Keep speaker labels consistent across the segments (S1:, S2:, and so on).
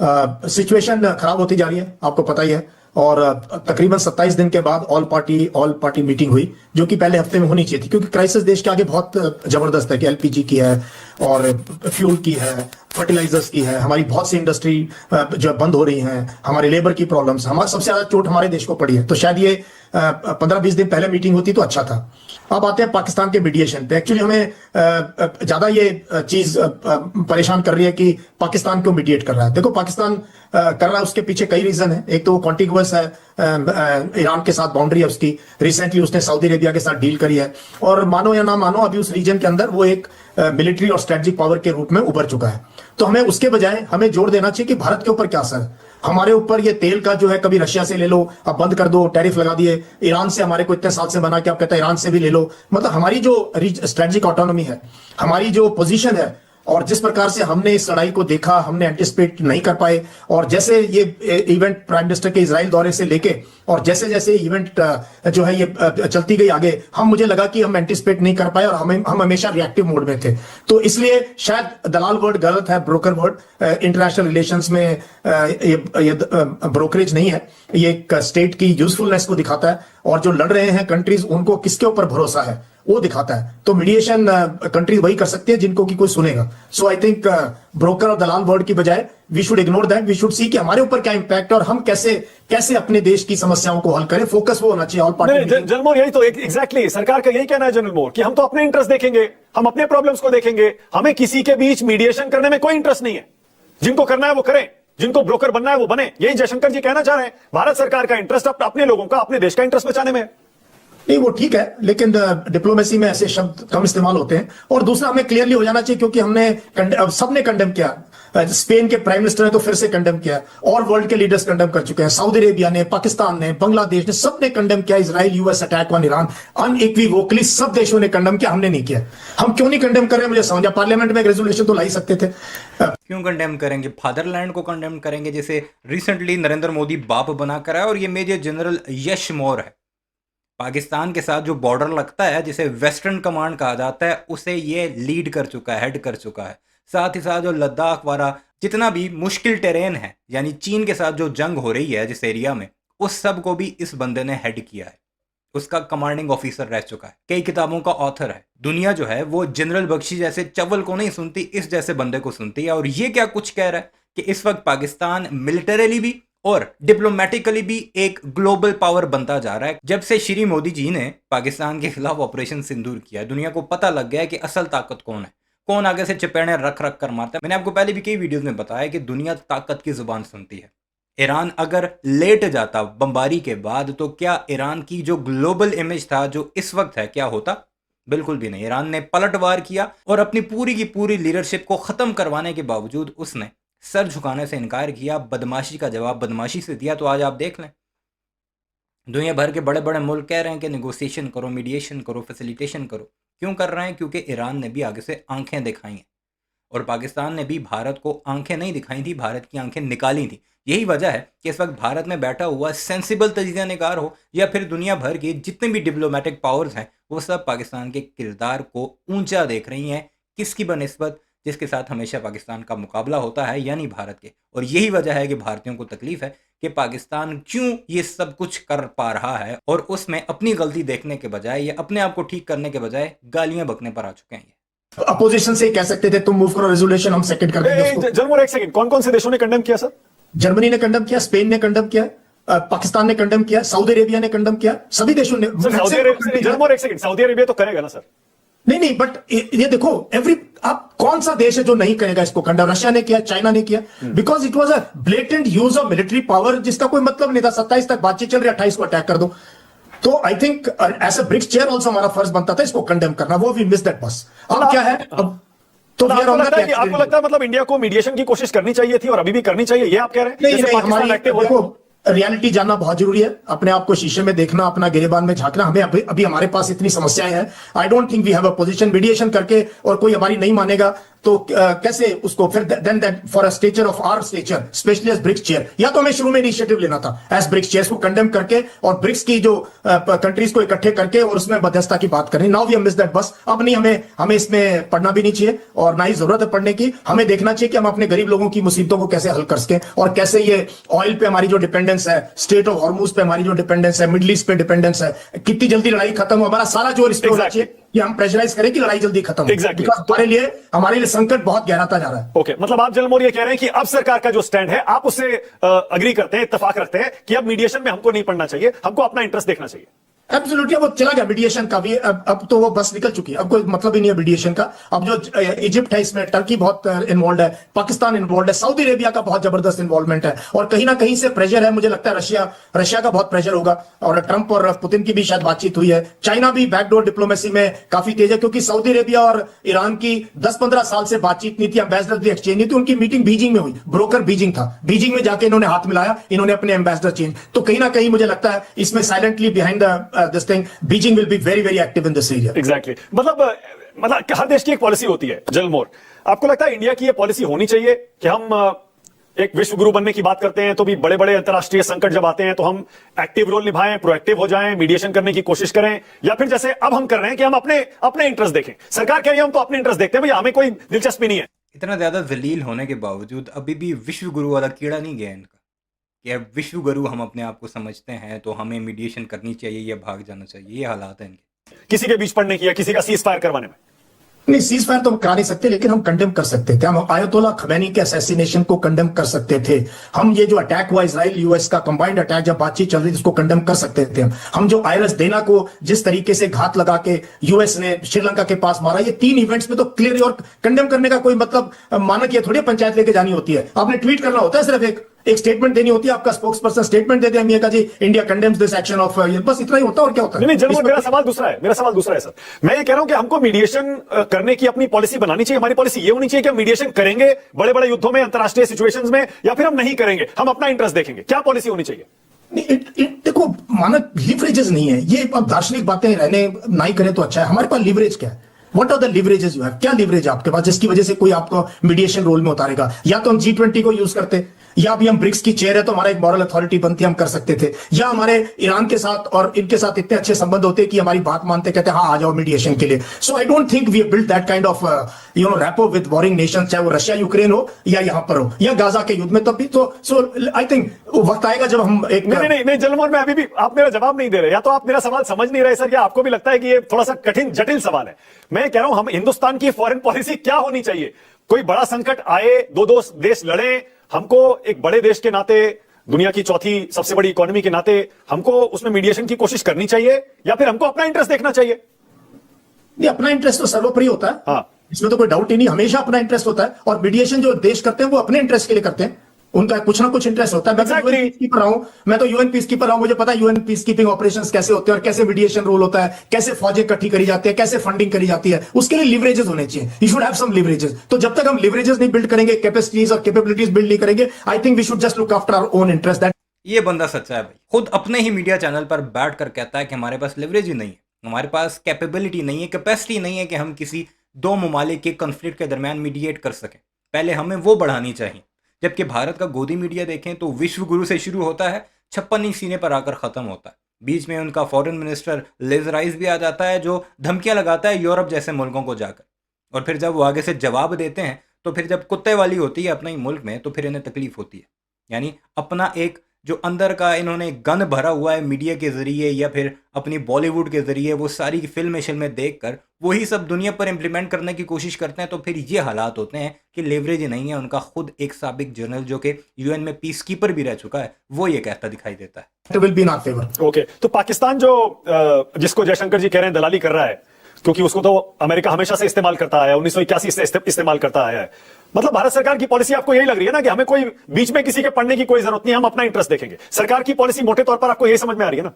S1: Situation खराब होती जा रही है, आपको पता ही है। और तकरीबन 27 दिन के बाद ऑल पार्टी मीटिंग हुई, जो कि पहले हफ्ते में होनी चाहिए थी, क्योंकि क्राइसिस देश के आगे बहुत जबरदस्त है कि एलपीजी की है और फ्यूल की है, फर्टिलाइजर्स की है, हमारी बहुत सी इंडस्ट्री जो बंद हो रही हैं, हमारी लेबर की प्रॉब्लम्स, हमारा सबसे ज्यादा चोट हमारे देश को पड़ी है। तो शायद ये 15-20 दिन पहले मीटिंग होती तो अच्छा था। अब आते हैं पाकिस्तान के मीडिएशन पे। एक्चुअली हमें ज्यादा ये चीज परेशान कर रही है कि पाकिस्तान क्यों मीडिएट कर रहा है। देखो, पाकिस्तान कर रहा है, उसके पीछे कई रीजन है। एक तो वो कॉन्टिगुअस है, ईरान के साथ बाउंड्री है उसकी, रिसेंटली उसने सऊदी अरेबिया के साथ डील करी है, और मानो या ना मानो अभी उस रीजन के अंदर वो एक मिलिट्री और स्ट्रेटेजिक पावर के रूप में उभर चुका है। तो हमें उसके बजाय हमें जोर देना चाहिए कि भारत के ऊपर क्या असर है। हमारे ऊपर ये तेल का जो है, कभी रशिया से ले लो, अब बंद कर दो, टैरिफ लगा दिए। ईरान से हमारे को इतने साल से बना कि आप कहते हैं ईरान से भी ले लो। मतलब हमारी जो स्ट्रेटेजिक ऑटोनॉमी है, हमारी जो पोजीशन है, और जिस प्रकार से हमने इस लड़ाई को देखा, हमने एंटिसिपेट नहीं कर पाए। और जैसे ये इवेंट प्राइम मिनिस्टर के इजराइल दौरे से लेके, और जैसे जैसे इवेंट जो है ये चलती गई आगे, मुझे लगा कि हम एंटिसिपेट नहीं कर पाए, और हम हमेशा रिएक्टिव मोड में थे। तो इसलिए शायद दलाल वर्ड गलत है, ब्रोकर वर्ड। इंटरनेशनल रिलेशंस में ये ब्रोकरेज नहीं है, ये एक स्टेट की यूजफुलनेस को दिखाता है, और जो लड़ रहे हैं कंट्रीज, उनको किसके ऊपर भरोसा है वो दिखाता है। तो मीडिएशन कंट्रीज वही कर सकती है जिनको कि कोई सुनेगा। सो आई थिंक ब्रोकर और दलाल वर्ड की बजाय we should ignore that, we should see कि हमारे ऊपर क्या इंपैक्ट है और हम कैसे अपने देश की समस्याओं को हल करें। फोकस वो होना चाहिए ऑल पार्टी।
S2: जनरल मोर, यही तो एग्जैक्टली सरकार का यही कहना है जनरल मोर, कि हम तो अपने इंटरेस्ट देखेंगे, हम अपने प्रॉब्लम्स को देखेंगे, हमें किसी के बीच मीडिएशन करने में कोई इंटरेस्ट नहीं है। जिनको करना है वो करें, जिनको ब्रोकर बनना है वो बने। यही जयशंकर जी कहना चाह रहे हैं। भारत सरकार का इंटरेस्ट अपने लोगों का, अपने देश का इंटरेस्ट बचाने में है।
S1: नहीं, वो ठीक है, लेकिन डिप्लोमेसी में ऐसे शब्द कम इस्तेमाल होते हैं। और दूसरा, हमें क्लियरली हो जाना चाहिए, क्योंकि हमने सबने कंडेम किया। स्पेन के प्राइम मिनिस्टर ने तो फिर से कंडेम किया, और वर्ल्ड के लीडर्स कंडेम कर चुके हैं। सऊदी अरेबिया ने, पाकिस्तान ने, बांग्लादेश ने, सबने कंडेम किया Israel US attack on Iran. Unequivocally सब देशों ने कंडेम किया, हमने नहीं किया। हम क्यों नहीं कंडेम कर रहे हैं मुझे समझा। पार्लियामेंट में एक रेजोल्यूशन तो ला ही सकते थे।
S3: क्यों कंडेम करेंगे? फादरलैंड को कंडेम करेंगे, जैसे रिसेंटली नरेंद्र मोदी बाप बनाकर आया, और ये मेजर जनरल यश मौर्य है। पाकिस्तान के साथ जो बॉर्डर लगता है, जिसे वेस्टर्न कमांड कहा जाता है, उसे ये लीड कर चुका है, हेड कर चुका है। साथ ही साथ जो लद्दाख वाला जितना भी मुश्किल टेरेन है, यानी चीन के साथ जो जंग हो रही है जिस एरिया में, उस सब को भी इस बंदे ने हेड किया है। उसका कमांडिंग ऑफिसर रह चुका है, कई किताबों का ऑथर है। दुनिया जो है वो जनरल बख्शी जैसे चवल को नहीं सुनती, इस जैसे बंदे को सुनती है। और ये क्या कुछ कह रहा है कि इस वक्त पाकिस्तान मिलिटरीली भी और डिप्लोमेटिकली भी एक ग्लोबल पावर बनता जा रहा है। जब से श्री मोदी जी ने पाकिस्तान के खिलाफ ऑपरेशन सिंदूर किया, दुनिया को पता लग गया है कि असल ताकत कौन है, कौन आगे से चपेड़े रख रख कर मारता है। मैंने आपको पहले भी कई वीडियोस में बताया कि दुनिया ताकत की जुबान सुनती है। ईरान अगर लेट जाता बमबारी के बाद, तो क्या ईरान की जो ग्लोबल इमेज था जो इस वक्त है, क्या होता? बिल्कुल भी नहीं। ईरान ने पलटवार किया, और अपनी पूरी की पूरी लीडरशिप को खत्म करवाने के बावजूद उसने सर झुकाने से इनकार किया। बदमाशी का जवाब बदमाशी से दिया। तो आज आप देख लें, दुनिया भर के बड़े बड़े मुल्क कह रहे हैं कि नेगोशिएशन करो, मीडिएशन करो, फैसिलिटेशन करो। क्यों कर रहे हैं? क्योंकि ईरान ने भी आगे से आंखें दिखाई हैं, और पाकिस्तान ने भी भारत को आंखें नहीं दिखाई थी, भारत की आंखें निकाली थी। यही वजह है कि इस वक्त भारत में बैठा हुआ सेंसिबल तजीज़ा निगार हो, या फिर दुनिया भर की जितने भी डिप्लोमेटिक पावर्स हैं, वो सब पाकिस्तान के किरदार को ऊंचा देख रही हैं। किसकी बनिस्बत? जिसके साथ हमेशा पाकिस्तान का मुकाबला होता है, यानी भारत के। और यही वजह है कि भारतीयों को तकलीफ है कि पाकिस्तान क्यों ये सब कुछ कर पा रहा है, और उसमें अपनी गलती देखने के बजाय या अपने आप को ठीक करने के बजाय गालियां बकने पर आ चुके हैं।
S1: अपोजिशन से कह सकते थे तुम मूव करो रेजोल्यूशन, हम सेकंड कर देंगे।
S2: जनरल एक सेकंड, कौन कौन से देशों ने कंडेम किया सर?
S1: जर्मनी ने कंडेम किया, स्पेन ने कंडेम किया, पाकिस्तान ने कंडेम किया, सऊदी अरेबिया ने कंडेम किया, सभी देशों ने।
S2: जनरल एक सेकंड, सऊदी अरेबिया तो करेगा ना सर?
S1: नहीं, बट ये देखो, आप कौन सा देश है जो नहीं करेगा इसको कंडेम? रशिया ने किया, चाइना ने किया, because it was a blatant use of military power, जिसका कोई मतलब नहीं था। 27 तक बातचीत चल रही, 28 को अटैक कर दो। तो I think as a BRICS chair also हमारा फर्ज बनता था इसको कंडेम करना। वो वी मिस दैट बस। अब क्या है, अब तो
S2: आपको लगता है मतलब इंडिया को मीडिएशन की कोशिश करनी चाहिए थी और अभी भी करनी चाहिए, ये आप कह रहे हैं?
S1: नहीं, हमारी रियलिटी जानना बहुत जरूरी है। अपने आप को शीशे में देखना, अपना गिरेबान में झांकना। हमें अभी हमारे पास इतनी समस्याएं हैं। I don't think we have a position. Mediation करके और कोई हमारी नहीं मानेगा, तो कैसे उसको फिर then that for a stature of our stature specially as BRICS chair, या तो हमें शुरू में इनिशिएटिव लेना था एज ब्रिक्स चेयर को कंडेम करके और ब्रिक्स की जो कंट्रीज को इकट्ठे करके और उसमें मध्यस्थता की बात करनी। नाउ वी मिस दैट बस। अब नहीं, हमें इसमें पढ़ना भी नहीं चाहिए और ना ही जरूरत है पढ़ने की। हमें देखना चाहिए कि हम अपने गरीब लोगों की मुसीबतों को कैसे हल कर सकें और कैसे ये ऑयल पे हमारी जो डिपेंडेंस है, स्टेट ऑफ हॉर्मूज पे हमारी जो डिपेंडेंस है, मिडिल ईस्ट पे डिपेंडेंस है, कितनी जल्दी लड़ाई खत्म हो। हमारा सारा जो रिस्क होना चाहिए कि हम प्रेशराइज करें कि लड़ाई जल्दी खत्म हो।
S2: Exactly.
S1: Because हमारे लिए संकट बहुत गहराता जा रहा है।
S2: ओके, मतलब आप जनरल मोर ये कह रहे हैं कि अब सरकार का जो स्टैंड है आप उससे अग्री करते हैं, इत्तेफाक रखते हैं कि अब मीडिएशन में हमको नहीं पड़ना चाहिए, हमको अपना इंटरेस्ट देखना चाहिए।
S1: एब्सोल्युटली, वो चला गया मीडिएशन का भी। अब तो वो बस निकल चुकी है, अब कोई मतलब ही नहीं है मीडिएशन का। अब जो इजिप्ट है इसमें, टर्की बहुत इन्वॉल्व है, पाकिस्तान इन्वॉल्व है, सऊदी अरेबिया का बहुत जबरदस्त इन्वॉल्वमेंट है और कहीं ना कहीं से प्रेशर है। मुझे लगता है रशिया का बहुत प्रेशर होगा और ट्रंप और पुतिन की भी शायद बातचीत हुई है। चाइना भी बैकडोर डिप्लोमेसी में काफी तेज है, क्योंकि सऊदी अरेबिया और ईरान की 10-15 साल से बातचीत नहीं थी, एम्बेसडर भी एक्सचेंज नहीं थी। उनकी मीटिंग बीजिंग में हुई, ब्रोकर बीजिंग था, बीजिंग में जाके इन्होंने हाथ मिलाया, इन्होंने अपने एम्बेसडर चेंज। तो कहीं ना कहीं मुझे लगता है इसमें silently behind this thing Beijing will be very very active in this area.
S2: Exactly. मतलब हर देश की एक पॉलिसी होती है। जनरल मोर, आपको लगता है इंडिया की ये पॉलिसी होनी चाहिए कि हम एक विश्व गुरु बनने की बात करते हैं तो भी बड़े बड़े अंतरराष्ट्रीय संकट जब आते हैं तो हम एक्टिव रोल निभाएं, प्रोएक्टिव हो जाएं, मीडिएशन करने की कोशिश करें, या फिर जैसे अब हम कर रहे हैं कि हम अपने इंटरेस्ट देखें? सरकार कह रही है हम तो अपने इंटरेस्ट देखते हैं, भैया हमें कोई दिलचस्पी नहीं है।
S3: इतना ज्यादा जलील होने के बावजूद अभी भी विश्व गुरु वाला कीड़ा नहीं गया इनका कि अब विश्व गुरु हम अपने आप को समझते हैं तो हमें मीडिएशन करनी चाहिए या भाग जाना चाहिए। ये हालात हैं इनके।
S2: किसी के बीच पड़ने की या किसी का सीज फायर करवाने में
S1: नहीं, सीज फायर तो हम करा नहीं सकते, लेकिन हम कंडेम कर सकते थे। हम आयतोल्ला खमैनी के असैसिनेशन को कंडेम कर सकते थे। हम ये जो अटैक हुआ इजराइल यूएस का कंबाइंड अटैक, जब बातचीत चल रही थी, उसको कंडेम कर सकते थे। हम जो आयरस देना को जिस तरीके से घात लगा के यूएस ने श्रीलंका के पास मारा, ये 3 इवेंट्स में तो क्लियर। और कंडेम करने का कोई मतलब मानक ये थोड़ी पंचायत लेके जानी होती है। आपने ट्वीट करना होता है, सिर्फ एक स्टेटमेंट देनी होती है, आपका स्पोक्स पर्सन स्टेटमेंट देते हैं, हम ये कहा जी India condemns this action of, बस इतना ही होता है। और क्या होता है?
S2: नहीं जनरल, मेरा सवाल दूसरा है सर। मैं ये कह रहा हूं कि हमको मीडिएशन करने की अपनी पॉलिसी बनानी चाहिए। हमारी पॉलिसी ये होनी चाहिए कि हम मीडिएशन करेंगे बड़े बड़े युद्धों में, अंतरराष्ट्रीय सिचुएशंस में, या फिर हम नहीं करेंगे, हम अपना इंटरेस्ट देखेंगे। क्या पॉलिसी होनी चाहिए?
S1: देखो, मानक लीवरेजेस नहीं है ये। अब दार्शनिक बातें रहने नहीं करें तो अच्छा है। हमारे पास लीवरेज क्या है? What are the leverages you have? क्या लीवरेज आपके पास जिसकी वजह से कोई आपको मीडिएशन रोल में उतारेगा? या तो हम G20 को यूज करते, या अभी हम ब्रिक्स की चेयर है तो हमारा एक मॉरल अथॉरिटी बनती, हम कर सकते थे, या हमारे ईरान के साथ और इनके साथ इतने अच्छे संबंध होते कि हमारी बात मानते, कहते हाँ आ जाओ मीडिएशन के लिए। So I don't think we build that kind of rapport with warring nation, चाहे वो रशिया यूक्रेन हो या यहां पर हो या गाजा के युद्ध में। तब भी तो सो आई थिंक वक्त आएगा जब हम एक
S2: नहीं जनरल मोर, मैं अभी भी आप मेरा जवाब नहीं दे रहे, या तो आप मेरा सवाल समझ नहीं रहे सर, या आपको भी लगता है कि ये थोड़ा सा कठिन जटिल सवाल है। मैं कह रहा हूं हम हिंदुस्तान की फॉरेन पॉलिसी क्या होनी चाहिए? कोई बड़ा संकट आए, दो देश लड़े, हमको एक बड़े देश के नाते, दुनिया की चौथी सबसे बड़ी इकोनॉमी के नाते, हमको उसमें मीडिएशन की कोशिश करनी चाहिए, या फिर हमको अपना इंटरेस्ट देखना चाहिए?
S1: नहीं, अपना इंटरेस्ट तो सर्वोपरि होता है।
S2: हाँ,
S1: इसमें तो कोई डाउट ही नहीं, हमेशा अपना इंटरेस्ट होता है। और मीडिएशन जो देश करते हैं वो अपने इंटरेस्ट के लिए करते हैं, उनका कुछ ना कुछ इंटरेस्ट होता है। मैं तो यूएन पीस कीपर रहा हूं, मुझे पता है यूएन पीस कीपिंग ऑपरेशंस कैसे होते हैं और कैसे मीडिएशन रोल होता है, कैसे फौजें इकट्ठी करी जाती है, कैसे फंडिंग करी जाती है। उसके लिए लिवरेजेस होने चाहिए। You should have some leverages. तो जब तक हम लिवरेजेस नहीं बिल्ड करेंगे, कैपेसिटीज और कैपेबिलिटीज बिल्ड नहीं करेंगे, I think we should just look after our own interest. That
S3: ये बंदा सच्चा है भाई, खुद अपने ही मीडिया चैनल पर बैठ कर कहता है कि हमारे पास लिवरेज ही नहीं है, हमारे पास कैपेबिलिटी नहीं है, कैपेसिटी नहीं है कि हम किसी 2 ममालिक के कॉन्फ्लिक्ट के दरमियान मीडिएट कर सकें। पहले हमें वो बढ़ानी चाहिए। जबकि भारत का गोदी मीडिया देखें तो विश्व गुरु से शुरू होता है, 56 इंच सीने पर आकर ख़त्म होता है। बीच में उनका फॉरेन मिनिस्टर लिज राइस भी आ जाता है, जो धमकियां लगाता है यूरोप जैसे मुल्कों को जाकर, और फिर जब वो आगे से जवाब देते हैं तो फिर जब कुत्ते वाली होती है अपने ही मुल्क में, तो फिर इन्हें तकलीफ होती है। यानी अपना एक जो अंदर का इन्होंने गन भरा हुआ है मीडिया के ज़रिए या फिर अपनी बॉलीवुड के ज़रिए, वो सारी फिल्में देख कर वही सब दुनिया पर इम्प्लीमेंट करने की कोशिश करते हैं। तो फिर ये हालात होते हैं कि लेवरेज नहीं है उनका। खुद एक साबिक जनरल जो कि यूएन में पीस कीपर भी रह चुका है, वो ये कहता दिखाई देता है।
S1: Will be in our favour.
S2: Okay, तो पाकिस्तान जो जिसको जयशंकर जी कह रहे हैं दलाली कर रहा है, क्योंकि उसको तो अमेरिका हमेशा से इस्तेमाल करता आया है, 1981 से इस्तेमाल करता आया है। मतलब भारत सरकार की पॉलिसी आपको यही लग रही है ना कि हमें कोई बीच में किसी के पढ़ने की कोई जरूरत नहीं, हम अपना इंटरेस्ट देखेंगे। सरकार की पॉलिसी मोटे तौर पर आपको यही समझ में आ रही है ना?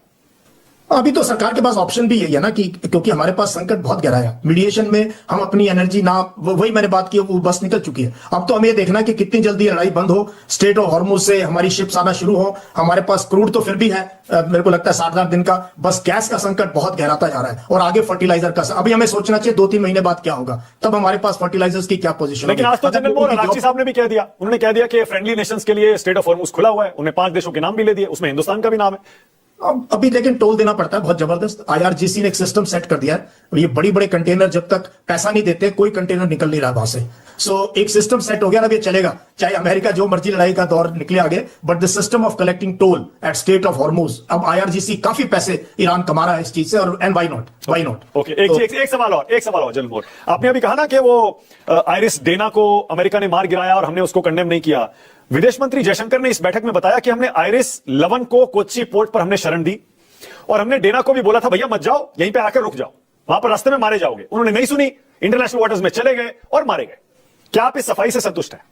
S1: अभी तो सरकार के पास ऑप्शन भी यही है ना कि क्योंकि हमारे पास संकट बहुत गहरा है, मीडिएशन में हम अपनी एनर्जी ना, वही मैंने बात की, वो बस निकल चुकी है। अब तो हमें ये देखना है कि कितनी जल्दी लड़ाई बंद हो, स्ट्रेट ऑफ हॉर्मुज से हमारी शिप्स आना शुरू हो। हमारे पास क्रूड तो फिर भी है, मेरे को लगता है 7-8 दिन का, बस गैस का संकट बहुत गहराता जा रहा है और आगे फर्टिलाइजर का। अभी हमें सोचना चाहिए 2-3 महीने बाद क्या होगा, तब हमारे पास फर्टिलाइजर्स की क्या पोजीशन।
S2: लेकिन आज तो जनरल मोर राक्षी साहब ने भी कह दिया, उन्होंने कह दिया कि फ्रेंडली नेशंस के लिए स्टेट ऑफ हॉर्मुज खुला हुआ है। उन्हें 5 देशों के नाम भी ले दिए, उसमें हिंदुस्तान का भी नाम है।
S1: अभी लेकिन टोल देना पड़ता है बहुत जबरदस्त। आईआरजीसी ने एक सिस्टम सेट कर दिया है, ये बड़ी बड़े कंटेनर जब तक पैसा नहीं देते कोई कंटेनर निकल नहीं रहा वहां से। सो एक सिस्टम सेट हो गया, अब ये चलेगा, चाहे अमेरिका जो मर्जी लड़ाई का दौर निकले आगे, but the system of collecting toll at state of Hormuz. अब आईआरजीसी काफी पैसे ईरान कमा रहा है इस चीज से, और एंड व्हाई नॉट।
S2: ओके, एक सवाल और जनरल मोर, आपने अभी कहा ना कि वो आइरिस डेना को अमेरिका ने मार गिराया और हमने उसको कंडेम नहीं किया। विदेश मंत्री जयशंकर ने इस बैठक में बताया कि हमने आइरिस लवन को कोच्चि पोर्ट पर हमने शरण दी और हमने डेना को भी बोला था भैया मत जाओ, यहीं पे आकर रुक जाओ, वहां पर रास्ते में मारे जाओगे। उन्होंने नहीं सुनी, इंटरनेशनल वाटर्स में चले गए और मारे गए। क्या आप इस सफाई से संतुष्ट हैं?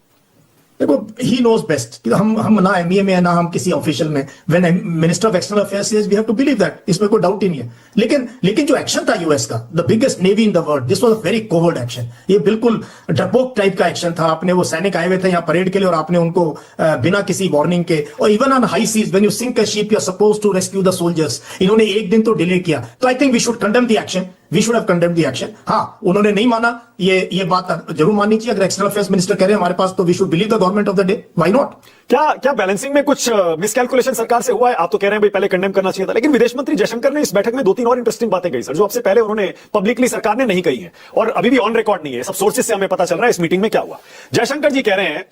S1: देखो, ही नोज बेस्ट। हम ना एमईए में है ना हम किसी ऑफिशियल में। When minister of external affairs says we have to believe that, इसमें कोई डाउट ही नहीं है। लेकिन जो एक्शन था यूएस का, the biggest navy in the world, this was a very coward action. ये बिल्कुल डरपोक टाइप का एक्शन था। आपने, वो सैनिक आए हुए थे यहाँ परेड के लिए और आपने उनको बिना किसी वार्निंग के, और even on high seas when you sink a ship you are supposed to rescue the soldiers, इन्होंने एक दिन तो डिले किया। तो I think we should condemn the action, we should have condemned the action. हाँ, उन्होंने नहीं माना, ये बात जरूर माननी चाहिए। अगर एक्सटर्नल अफेयर्स मिनिस्टर कह रहे हैं हमारे पास, तो we should believe the government of the day, why not.
S2: क्या बैलेंसिंग में कुछ मिसकैलकुलेशन सरकार से हुआ है? आप तो कह रहे हैं भाई पहले कंडेम करना चाहिए था, लेकिन विदेश मंत्री जयशंकर ने इस बैठक में 2-3 और इंटरेस्टिंग बातें कही सर, जो आपसे पहले उन्होंने पब्लिकली सरकार ने नहीं कही है और अभी भी ऑन रिकॉर्ड नहीं है। सब सोर्सेज से हमें पता चल रहा है इस मीटिंग में क्या हुआ। जयशंकर जी कह रहे हैं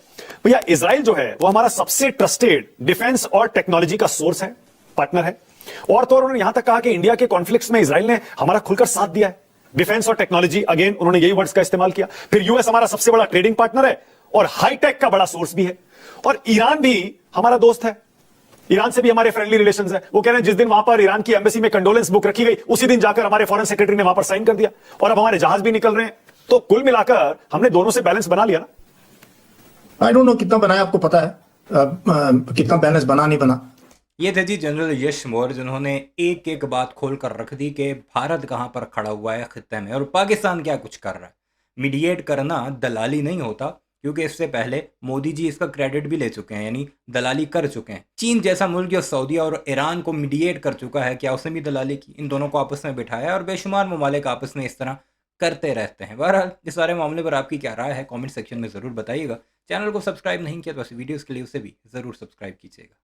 S2: भैया इजराइल जो है वो हमारा सबसे ट्रस्टेड डिफेंस और टेक्नोलॉजी का सोर्स है, पार्टनर है। और तो उन्होंने यहां तक कहा कि इंडिया के कॉन्फ्लिक्ट्स में इजराइल ने हमारा खुलकर साथ दिया है। डिफेंस और टेक्नोलॉजी, अगेन उन्होंने यही वर्ड्स का इस्तेमाल किया। फिर यूएस हमारा सबसे बड़ा ट्रेडिंग पार्टनर है और हाईटेक का बड़ा सोर्स भी है। और ईरान भी हमारा दोस्त है, ईरान से भी हमारे फ्रेंडली रिलेशंस है। वो कह रहे हैं जिस दिन वहां पर ईरान की एम्बेसी में कंडोलेंस बुक रखी गई, उसी दिन जाकर हमारे फॉरेन सेक्रेटरी ने वहां पर साइन कर दिया और अब हमारे जहाज भी निकल रहे हैं। तो कुल मिलाकर हमने दोनों से बैलेंस बना लिया ना।
S1: आई डोंट नो कितना बनाया, आपको पता है कितना बैलेंस बना नहीं बना।
S3: ये थे जी जनरल यश मौर्य, जिन्होंने एक एक बात खोल कर रख दी कि भारत कहाँ पर खड़ा हुआ है खित्ते में और पाकिस्तान क्या कुछ कर रहा है। मीडिएट करना दलाली नहीं होता, क्योंकि इससे पहले मोदी जी इसका क्रेडिट भी ले चुके हैं, यानी दलाली कर चुके हैं। चीन जैसा मुल्क जो सऊदी और ईरान को मीडिएट कर चुका है, क्या उसने भी दलाली की? इन दोनों को आपस में बिठाया और बेशुमार ममालिक आपस में इस तरह करते रहते हैं। बहरहाल इस सारे मामले पर आपकी क्या राय है, कमेंट सेक्शन में ज़रूर बताइएगा। चैनल को सब्सक्राइब नहीं किया तो ऐसे वीडियोज़ के लिए उसे भी ज़रूर सब्सक्राइब कीजिएगा।